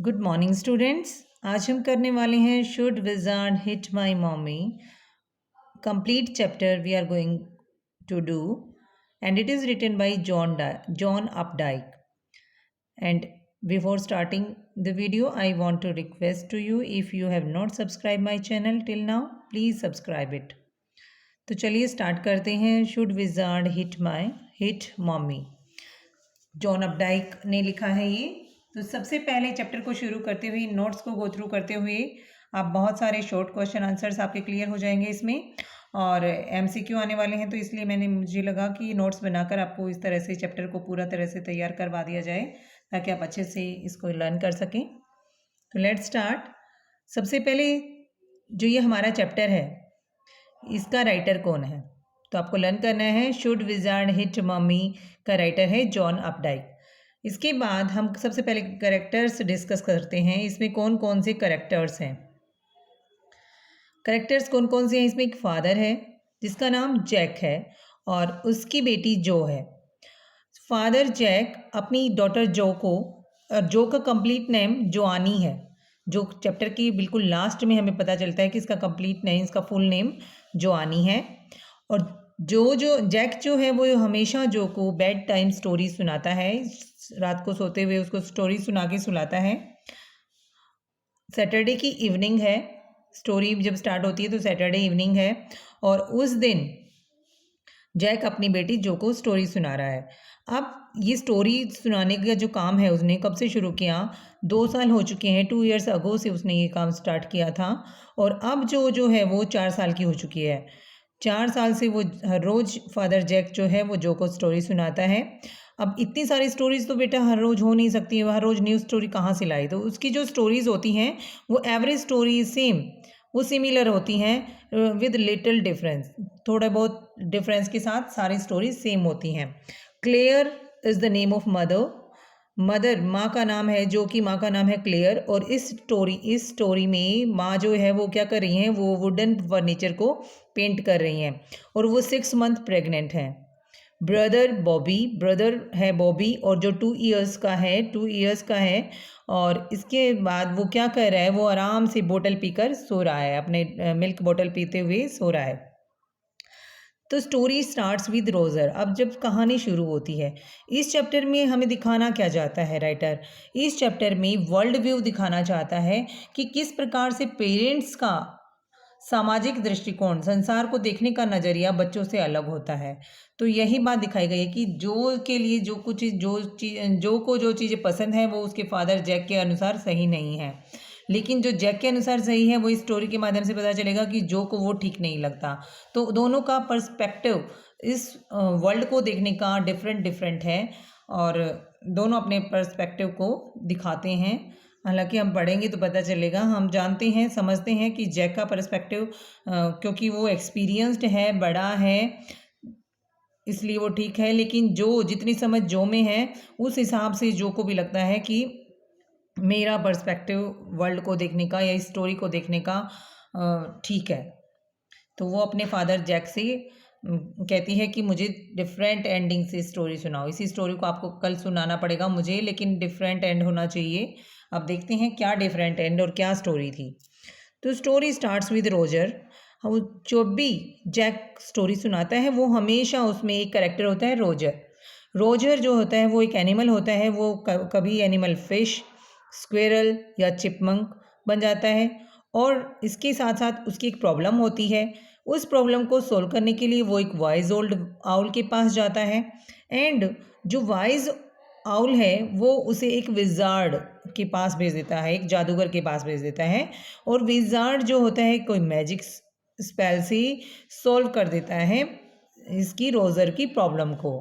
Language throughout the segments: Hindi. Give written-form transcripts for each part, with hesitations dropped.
Good morning students. आज हम करने वाले हैं should wizard hit my mommy complete chapter we are going to do and it is written by John Updike and before starting the video I want to request to you, if you have not subscribed my channel till now, please subscribe it। तो चलिए स्टार्ट करते हैं। Should wizard hit mommy, John Updike ने लिखा है ये। तो सबसे पहले चैप्टर को शुरू करते हुए, नोट्स को गो थ्रू करते हुए आप बहुत सारे शॉर्ट क्वेश्चन आंसर्स आपके क्लियर हो जाएंगे इसमें, और एमसीक्यू आने वाले हैं। तो इसलिए मुझे लगा कि नोट्स बनाकर आपको इस तरह से चैप्टर को पूरा तरह से तैयार करवा दिया जाए ताकि आप अच्छे से इसको लर्न कर सकें। तो लेट्स स्टार्ट। सबसे पहले जो ये हमारा चैप्टर है, इसका राइटर कौन है, तो आपको लर्न करना है। शुड विजार्ड हिट मम्मी का राइटर है जॉन अपडाइक। इसके बाद हम सबसे पहले कैरेक्टर्स डिस्कस करते हैं। इसमें कौन कौन से कैरेक्टर्स हैं। कैरेक्टर्स कौन कौन से हैं, इसमें एक फादर है जिसका नाम जैक है और उसकी बेटी जो है। फादर जैक अपनी डॉटर जो को, जो का कंप्लीट नेम जोआनी है, जो चैप्टर की बिल्कुल लास्ट में हमें पता चलता है कि इसका कंप्लीट नेम, इसका फुल नेम जोआनी है। और जो जैक जो है वो हमेशा जो को बेड टाइम स्टोरी सुनाता है, रात को सोते हुए उसको स्टोरी सुना के सुलाता है। सैटरडे की इवनिंग है, स्टोरी जब स्टार्ट होती है तो सैटरडे इवनिंग है, और उस दिन जैक अपनी बेटी जो को स्टोरी सुना रहा है। अब ये स्टोरी सुनाने का जो काम है उसने कब से शुरू किया, 2 साल हो चुके हैं, 2 ईयर्स अगो से उसने ये काम स्टार्ट किया था। और अब जो है वो 4 साल की हो चुकी है। 4 साल से वो हर रोज़ फादर जैक जो है वो जो को स्टोरी सुनाता है। अब इतनी सारी स्टोरीज़ तो बेटा हर रोज़ हो नहीं सकती है, हर रोज़ न्यू स्टोरी कहाँ से लाई। तो उसकी जो स्टोरीज़ होती हैं वो एवरेज स्टोरी सेम, वो सिमिलर होती हैं विद लिटिल डिफरेंस, थोड़ा बहुत डिफरेंस के साथ सारी स्टोरीज सेम होती हैं। Claire is the name of mother माँ का नाम है, जो कि माँ का नाम है क्लेयर। और इस स्टोरी में माँ जो है वो क्या कर रही हैं, वो वुडन फर्नीचर को पेंट कर रही हैं और वो 6 मंथ प्रेग्नेंट हैं। ब्रदर है बॉबी, और जो 2 इयर्स का है। और इसके बाद वो क्या कर रहा है, वो आराम से बोतल पीकर सो रहा है, अपने मिल्क बोतल पीते हुए सो रहा है। तो स्टोरी स्टार्ट्स विद रोज़र। अब जब कहानी शुरू होती है, इस चैप्टर में हमें दिखाना क्या चाहता है राइटर, इस चैप्टर में वर्ल्ड व्यू दिखाना चाहता है कि किस प्रकार से पेरेंट्स का सामाजिक दृष्टिकोण, संसार को देखने का नज़रिया बच्चों से अलग होता है। तो यही बात दिखाई गई है कि जो के लिए जो चीज़ें पसंद है वो उसके फादर जैक के अनुसार सही नहीं है, लेकिन जो जैक के अनुसार सही है वो इस स्टोरी के माध्यम से पता चलेगा कि जो को वो ठीक नहीं लगता। तो दोनों का पर्सपेक्टिव इस वर्ल्ड को देखने का डिफरेंट है, और दोनों अपने पर्सपेक्टिव को दिखाते हैं। हालांकि हम पढ़ेंगे तो पता चलेगा, हम जानते हैं समझते हैं कि जैक का पर्सपेक्टिव, क्योंकि वो एक्सपीरियंस्ड है, बड़ा है, इसलिए वो ठीक है। लेकिन जो जितनी समझ जो में है उस हिसाब से जो को भी लगता है कि मेरा पर्सपेक्टिव वर्ल्ड को देखने का या इस स्टोरी को देखने का ठीक है। तो वो अपने फादर जैक से कहती है कि मुझे डिफरेंट एंडिंग से स्टोरी सुनाओ। इसी स्टोरी को आपको कल सुनाना पड़ेगा मुझे, लेकिन डिफरेंट एंड होना चाहिए। अब देखते हैं क्या डिफरेंट एंड और क्या स्टोरी थी। तो स्टोरी स्टार्ट्स विद रोजर। जो भी जैक स्टोरी सुनाता है वो हमेशा उसमें एक कैरेक्टर होता है रोजर। रोजर जो होता है वो एक एनिमल होता है, वो कभी एनिमल फिश, स्क्वेरल या चिपमंक बन जाता है। और इसके साथ साथ उसकी एक प्रॉब्लम होती है, उस प्रॉब्लम को सोल्व करने के लिए वो एक वाइज ओल्ड आउल के पास जाता है। एंड जो वाइज आउल है वो उसे एक विजार्ड के पास भेज देता है, एक जादूगर के पास भेज देता है। और विजार्ड जो होता है कोई मैजिक स्पेल से सॉल्व कर देता है इसकी रोज़र की प्रॉब्लम को।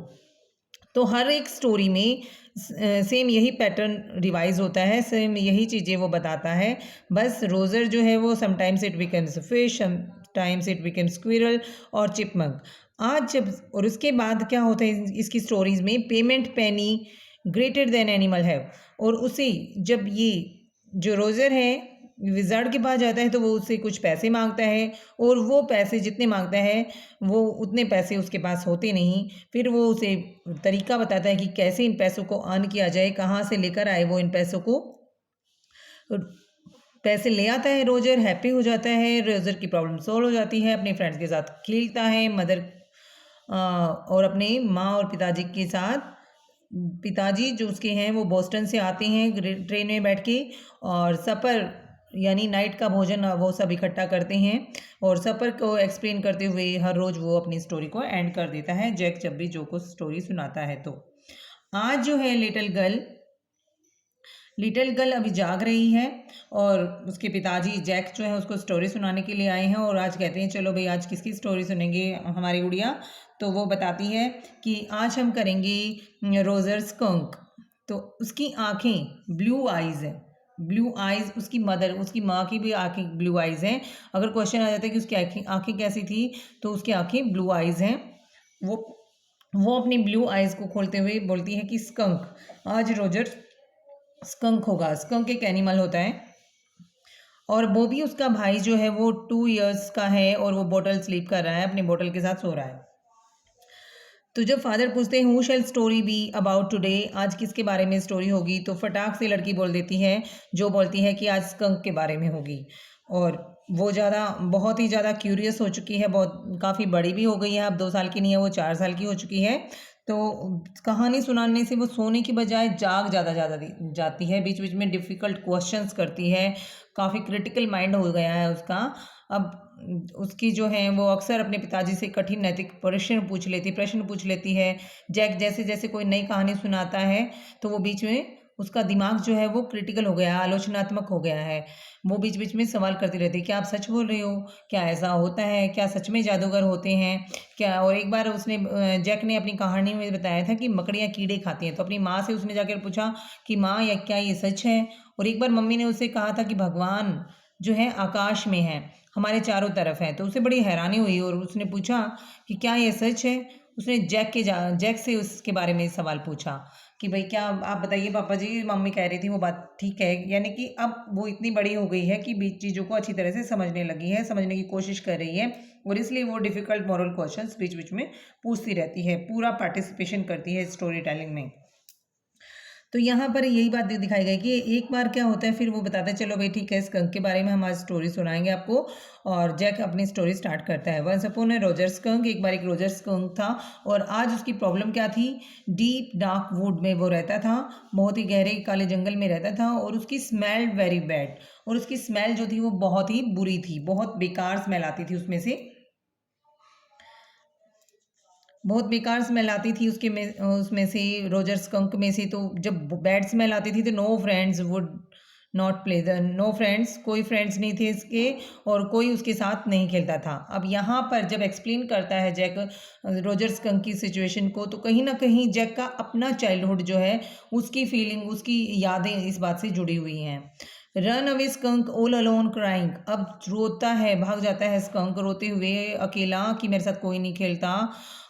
तो हर एक स्टोरी में सेम यही पैटर्न रिवाइज होता है, सेम यही चीज़ें वो बताता है। बस रोज़र जो है वो sometimes it becomes fish, sometimes it becomes squirrel और चिपमंक। आज जब और उसके बाद क्या होता है इसकी स्टोरीज़ में, payment Penney greater than animal have. और उसी जब ये जो रोज़र है विज़ार्ड के पास जाता है तो वो उससे कुछ पैसे मांगता है, और वो पैसे जितने मांगता है वो उतने पैसे उसके पास होते नहीं। फिर वो उसे तरीका बताता है कि कैसे इन पैसों को अर्न किया जाए, कहाँ से लेकर आए वो इन पैसों को। पैसे ले आता है रोजर, हैप्पी हो जाता है, रोजर की प्रॉब्लम सॉल्व हो जाती है, अपने फ्रेंड्स के साथ खेलता है, और अपने माँ और पिताजी के साथ, पिताजी जो उसके हैं वो बोस्टन से आते हैं ट्रेन में बैठ के, और सफ़र यानी नाइट का भोजन वो सब इकट्ठा करते हैं, और सफ़र को एक्सप्लेन करते हुए हर रोज़ वो अपनी स्टोरी को एंड कर देता है जैक जब भी जो को स्टोरी सुनाता है। तो आज जो है लिटिल गर्ल अभी जाग रही है, और उसके पिताजी जैक जो है उसको स्टोरी सुनाने के लिए आए हैं, और आज कहते हैं चलो भाई आज किसकी स्टोरी सुनेंगे हमारी गुड़िया। तो वो बताती है कि आज हम करेंगे रोजर स्कंक। तो उसकी आंखें ब्लू आइज़ हैं, ब्लू आइज़, उसकी माँ की भी आंखें ब्लू आइज़ हैं। अगर क्वेश्चन आ जाता है कि उसकी आंखें कैसी थी, तो उसकी आंखें ब्लू आइज़ हैं। वो वो अपनी ब्लू आइज़ को खोलते हुए बोलती है कि स्कंक, आज रोजर स्कंक होगा। स्कंक एक एनिमल होता है, और वो भी, उसका भाई जो है वो 2 इयर्स का है, और वो बॉटल स्लीप कर रहा है, अपनी बॉटल के साथ सो रहा है। तो जब फादर पूछते हैं who shall story be about today, आज किसके बारे में स्टोरी होगी, तो फटाक से लड़की बोल देती है, जो बोलती है कि आज स्कंक के बारे में होगी। और वो बहुत ही ज़्यादा क्यूरियस हो चुकी है, बहुत काफ़ी बड़ी भी हो गई है, अब 2 साल की नहीं है, वो 4 साल की हो चुकी है। तो कहानी सुनाने से वो सोने की बजाय ज़्यादा ज़्यादा जाती है, बीच बीच में डिफ़िकल्ट क्वेश्चंस करती है, काफ़ी क्रिटिकल माइंड हो गया है उसका। अब उसकी जो है वो अक्सर अपने पिताजी से कठिन नैतिक प्रश्न पूछ लेती है। जैक जैसे जैसे कोई नई कहानी सुनाता है, तो वो बीच में उसका दिमाग जो है वो क्रिटिकल हो गया है, आलोचनात्मक हो गया है। वो बीच बीच में सवाल करती रहती है, क्या आप सच बोल रहे हो, क्या ऐसा होता है, क्या सच में जादूगर होते हैं क्या। और एक बार जैक ने अपनी कहानी में बताया था कि मकड़ियाँ कीड़े खाती हैं, तो अपनी माँ से उसने जाकर पूछा कि माँ या क्या ये सच है। और एक बार मम्मी ने उससे कहा था कि भगवान जो है आकाश में है, हमारे चारों तरफ है। तो उसे बड़ी हैरानी हुई, और उसने पूछा कि क्या ये सच है। उसने जैक से उसके बारे में सवाल पूछा कि भाई क्या आप बताइए पापा जी, मम्मी कह रही थी वो बात ठीक है। यानी कि अब वो इतनी बड़ी हो गई है कि बीच चीज़ों को अच्छी तरह से समझने लगी है, समझने की कोशिश कर रही है, और इसलिए वो डिफ़िकल्ट मॉरल क्वेश्चंस बीच बीच में पूछती रहती है, पूरा पार्टिसिपेशन करती है स्टोरी टेलिंग में। तो यहाँ पर यही बात दिखाई गई कि एक बार क्या होता है, फिर वो बताते हैं चलो भाई ठीक है, स्कंक के बारे में हम आज स्टोरी सुनाएंगे आपको। और जैक अपनी स्टोरी स्टार्ट करता है। वंस अपॉन ए रोजर स्कंक, एक बार एक रोजर स्कंक था, और आज उसकी प्रॉब्लम क्या थी, डीप डार्क वुड में वो रहता था, बहुत ही गहरे काले जंगल में रहता था, और उसकी स्मेल वेरी बैड, और उसकी स्मेल जो थी वो बहुत ही बुरी थी, बहुत बेकार स्मेल आती थी उसमें से, बहुत बेकार स्मेल आती थी उसमें से, रोजर स्कंक में से। तो जब बैड स्मेल आती थी तो no friends would not play the no friends, कोई फ्रेंड्स नहीं थे इसके, और कोई उसके साथ नहीं खेलता था। अब यहाँ पर जब एक्सप्लेन करता है जैक रोजर स्कंक की सिचुएशन को, तो कहीं ना कहीं जैक का अपना चाइल्डहुड जो है, उसकी फीलिंग, उसकी यादें इस बात से जुड़ी हुई हैं। Run away skunk all alone crying, अब रोता है, भाग जाता है स्कंक रोते हुए अकेला, कि मेरे साथ कोई नहीं खेलता।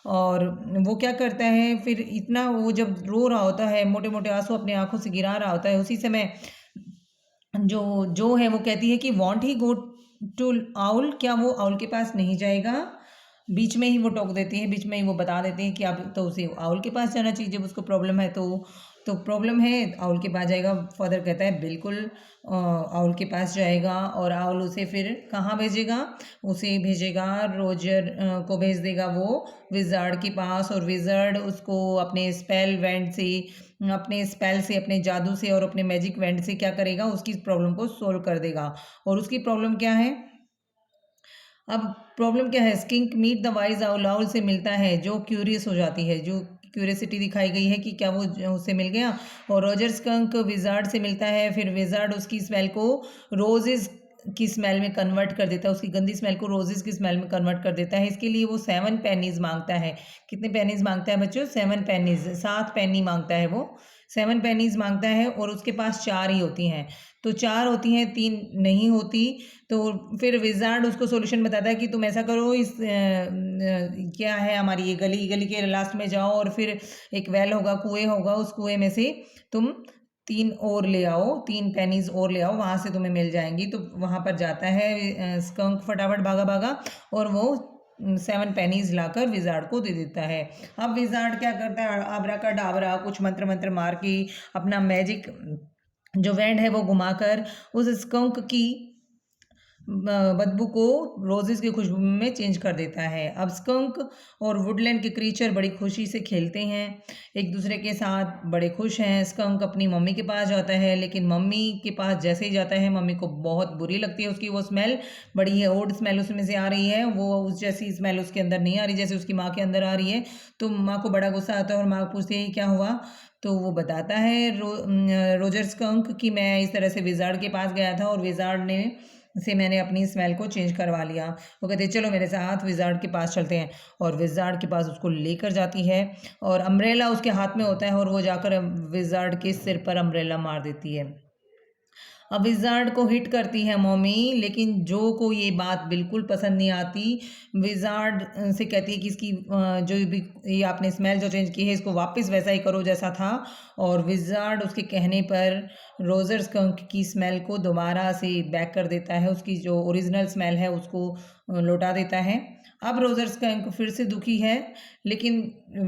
और वो क्या करता है फिर, इतना वो जब रो रहा होता है, मोटे मोटे आंसू अपने आंखों से गिरा रहा होता है, उसी समय जो जो है वो कहती है कि want he go to owl, क्या वो आउल के पास नहीं जाएगा। बीच में ही वो टोक देती है, बीच में ही वो बता देते हैं कि अब तो उसे आउल के पास जाना चाहिए, जब उसको प्रॉब्लम है तो प्रॉब्लम है, आउल के पास जाएगा। फादर कहता है बिल्कुल आउल के पास जाएगा, और आउल उसे फिर कहाँ भेजेगा, उसे भेजेगा रोजर को भेज देगा वो विज़ार्ड के पास, और विज़ार्ड उसको अपने स्पेल से, अपने जादू से और अपने मैजिक वैंड से क्या करेगा, उसकी प्रॉब्लम को सोल्व कर देगा। और उसकी प्रॉब्लम क्या है, अब प्रॉब्लम क्या है, skink meet the wise owl, owl से मिलता है, जो क्यूरियस हो जाती है, जो क्यूरियसिटी दिखाई गई है कि क्या वो उससे मिल गया। और रॉजर स्कंक विजार्ड से मिलता है, फिर विजार्ड उसकी स्मेल को रोजेज की स्मेल में कन्वर्ट कर देता है, उसकी गंदी स्मेल को रोजेज की स्मेल में कन्वर्ट कर देता है। इसके लिए वो 7 पेनीज मांगता है। कितने पेनीज मांगता है बच्चों, 7 पेनीज, 7 पेनी मांगता है वो, 7 पेनीज मांगता है, और उसके पास 4 ही होती हैं। तो 4 होती हैं, 3 नहीं होती। तो फिर विजार्ड उसको सॉल्यूशन बताता है कि तुम ऐसा करो, क्या है हमारी ये गली के लास्ट में जाओ, और फिर एक वेल होगा, कुएं होगा, उस कुएं में से तुम 3 और ले आओ, 3 पेनीज और ले आओ, वहाँ से तुम्हें मिल जाएंगी। तो वहाँ पर जाता है स्कंक, फटाफट भागा भागा, और वो 7 पेनीज लाकर विजार्ड को दे देता है। अब विजार्ड क्या करता है, आबरा का डाबरा, कुछ मंत्र मंत्र मार के अपना मैजिक जो वैंड है वो घुमाकर उस स्कंक की बदबू को रोजेस की खुशबू में चेंज कर देता है। अब स्कंक और वुडलैंड के क्रीचर बड़ी खुशी से खेलते हैं, एक दूसरे के साथ बड़े खुश हैं। स्कंक अपनी मम्मी के पास जाता है, लेकिन मम्मी के पास जैसे ही जाता है मम्मी को बहुत बुरी लगती है उसकी वो स्मेल, बड़ी है ओल्ड स्मेल उसमें से आ रही है, वो उस जैसी स्मेल उसके अंदर नहीं आ रही जैसे उसकी माँ के अंदर आ रही है। तो माँ को बड़ा गुस्सा आता है और माँ पूछती है क्या हुआ। तो वो बताता है रोजर स्कंक कि मैं इस तरह से विजार्ड के पास गया था और विजार्ड ने से मैंने अपनी स्मेल को चेंज करवा लिया। वो कहते हैं चलो मेरे साथ विजार्ड के पास चलते हैं, और विजार्ड के पास उसको लेकर जाती है और अम्ब्रेला उसके हाथ में होता है और वो जाकर विजार्ड के सिर पर अम्ब्रेला मार देती है। अब विजार्ड को हिट करती है मॉमी, लेकिन जो को ये बात बिल्कुल पसंद नहीं आती। विजार्ड से कहती है कि इसकी जो भी ये आपने स्मेल जो चेंज की है इसको वापस वैसा ही करो जैसा था, और विजार्ड उसके कहने पर रोजर स्कंक की स्मेल को दोबारा से बैक कर देता है, उसकी जो ओरिजिनल स्मेल है उसको लौटा देता है। अब रोजर स्कंक फिर से दुखी है, लेकिन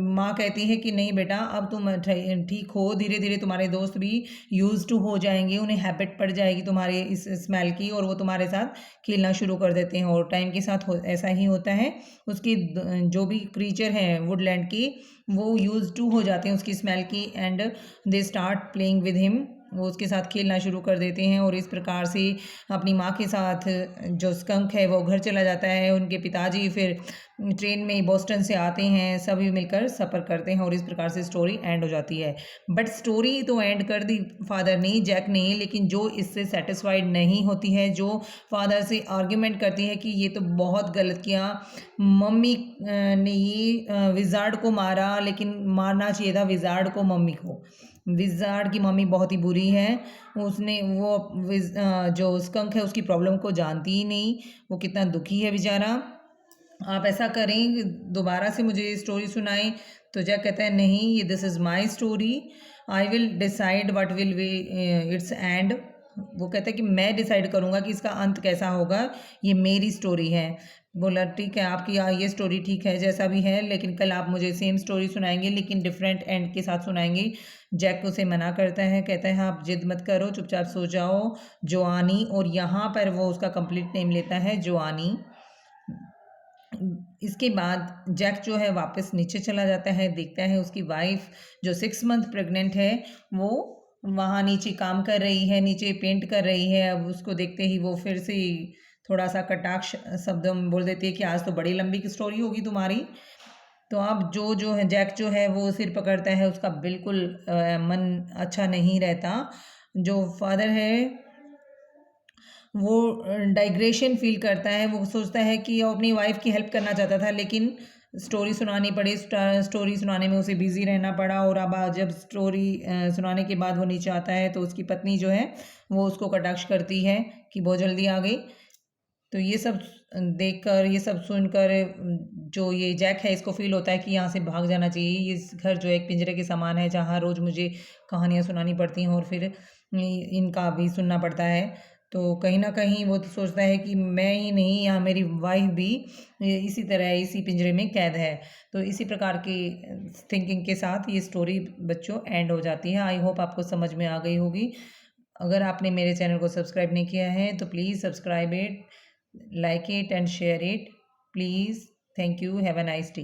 माँ कहती है कि नहीं बेटा अब तुम ठीक हो, धीरे धीरे तुम्हारे दोस्त भी यूज टू हो जाएंगे, उन्हें हैबिट पड़ जाएगी तुम्हारे इस स्मेल की और वो तुम्हारे साथ खेलना शुरू कर देते हैं। और टाइम के साथ ऐसा ही होता है, उसकी जो भी क्रीचर हैं वुडलैंड की वो यूज टू हो जाते हैं उसकी स्मेल की, and they start playing with him, वो उसके साथ खेलना शुरू कर देते हैं। और इस प्रकार से अपनी माँ के साथ जो स्कंक है वो घर चला जाता है। उनके पिताजी फिर ट्रेन में बोस्टन से आते हैं, सभी मिलकर सफ़र करते हैं और इस प्रकार से स्टोरी एंड हो जाती है। बट स्टोरी तो एंड कर दी फादर ने, जैक ने, लेकिन जो इससे सेटिस्फाइड नहीं होती है, जो फादर से आर्ग्यूमेंट करती है कि ये तो बहुत गलत किया, मम्मी ने ये विजार्ड को मारा, लेकिन मारना चाहिए था विजार्ड को, मम्मी को। विजार्ड की मम्मी बहुत ही बुरी है, उसने वो जो स्कंक है उसकी प्रॉब्लम को जानती ही नहीं, वो कितना दुखी है बेचारा। आप ऐसा करें दोबारा से मुझे स्टोरी सुनाएं। तो जैक कहता है नहीं, ये this is my story, I will decide what will be it's and. वो कहता है कि मैं डिसाइड करूँगा कि इसका अंत कैसा होगा, ये मेरी स्टोरी है। बोला ठीक है आपकी ये स्टोरी ठीक है जैसा भी है, लेकिन कल आप मुझे सेम स्टोरी सुनाएंगे लेकिन डिफरेंट एंड के साथ सुनाएंगे। जैक उसे मना करता है, कहता है आप जिद मत करो, चुपचाप सो जाओ। जोआनी, और यहाँ पर वो उसका कंप्लीट नेम लेता है जोआनी। इसके बाद जैक जो है वापस नीचे चला जाता है, देखता है उसकी वाइफ जो 6 मंथ प्रेग्नेंट है वो वहाँ नीचे काम कर रही है, नीचे पेंट कर रही है। अब उसको देखते ही वो फिर से थोड़ा सा कटाक्ष शब्द में बोल देती है कि आज तो बड़ी लंबी की स्टोरी होगी तुम्हारी। तो अब जो है जैक जो है वो सिर पकड़ता है, उसका बिल्कुल मन अच्छा नहीं रहता। जो फादर है वो डाइग्रेशन फील करता है, वो सोचता है कि वो अपनी वाइफ की हेल्प करना चाहता था लेकिन स्टोरी सुनानी पड़ी, स्टोरी सुनाने में उसे बिजी रहना पड़ा। और अब जब स्टोरी सुनाने के बाद वो नीचे आता है तो उसकी पत्नी जो है वो उसको कटाक्ष करती है कि बहुत जल्दी आ गई। तो ये सब देखकर, ये सब सुनकर जो ये जैक है इसको फील होता है कि यहाँ से भाग जाना चाहिए, ये घर जो एक पिंजरे के समान है जहाँ रोज़ मुझे कहानियाँ सुनानी पड़ती हैं और फिर इनका भी सुनना पड़ता है। तो कहीं ना कहीं वो तो सोचता है कि मैं ही नहीं, यहाँ मेरी वाइफ भी इसी तरह इसी पिंजरे में कैद है। तो इसी प्रकार की थिंकिंग के साथ ये स्टोरी बच्चों एंड हो जाती है। आई होप आपको समझ में आ गई होगी। अगर आपने मेरे चैनल को सब्सक्राइब नहीं किया है तो please subscribe it, like it and share it please. Thank you, have a nice day.